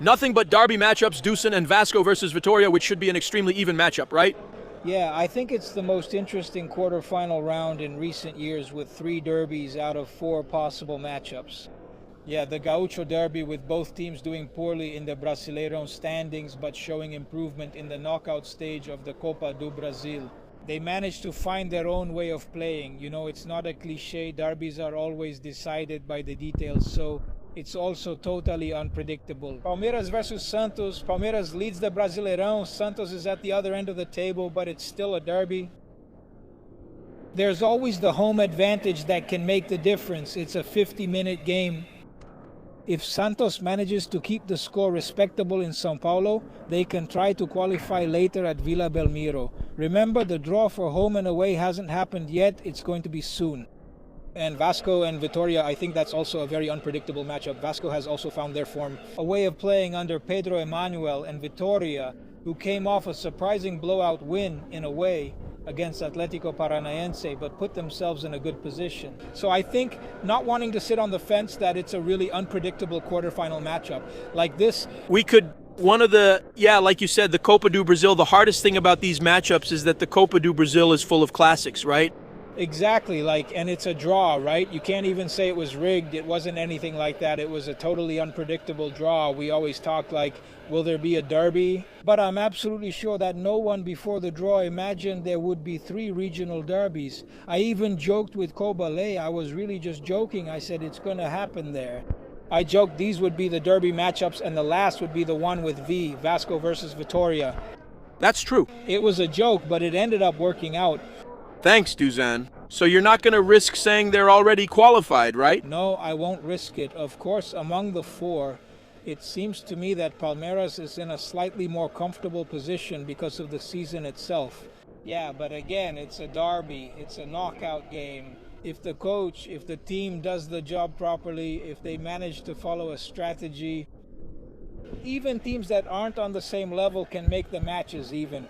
Nothing but derby matchups, Dusan and Vasco versus Vitória, which should be an extremely even matchup, right? Yeah, I think it's the most interesting quarterfinal round in recent years with 3 derbies out of 4 possible matchups. Yeah, the Gaúcho Derby with both teams doing poorly in the Brasileirão standings but showing improvement in the knockout stage of the Copa do Brasil. They managed to find their own way of playing. You know, it's not a cliche. Derbies are always decided by the details, so it's also totally unpredictable. Palmeiras versus Santos. Palmeiras leads the Brasileirão. Santos is at the other end of the table, but it's still a derby. There's always the home advantage that can make the difference. It's a 50-minute game. If Santos manages to keep the score respectable in São Paulo, they can try to qualify later at Vila Belmiro. Remember, the draw for home and away hasn't happened yet. It's going to be soon. And Vasco and Vitória, I think that's also a very unpredictable matchup. Vasco has also found their form, a way of playing under Pedro Emanuel, and Vitória, who came off a surprising blowout win in a way against Atlético Paranaense, but put themselves in a good position. So I think, not wanting to sit on the fence, that it's a really unpredictable quarterfinal matchup. Like this, like you said, the Copa do Brasil, the hardest thing about these matchups is that the Copa do Brasil is full of classics, right? Exactly, and it's a draw, right? You can't even say it was rigged. It wasn't anything like that. It was a totally unpredictable draw. We always talk like, will there be a derby? But I'm absolutely sure that no one before the draw imagined there would be 3 regional derbies. I even joked with Kobale. I was really just joking. I said it's going to happen there. I joked these would be the derby matchups and the last would be the one with Vasco versus Vitória. That's true. It was a joke, but it ended up working out. Thanks, Dusan. So you're not going to risk saying they're already qualified, right? No, I won't risk it. Of course, among the 4, it seems to me that Palmeiras is in a slightly more comfortable position because of the season itself. Yeah, but again, it's a derby. It's a knockout game. If the team does the job properly, if they manage to follow a strategy, even teams that aren't on the same level can make the matches even.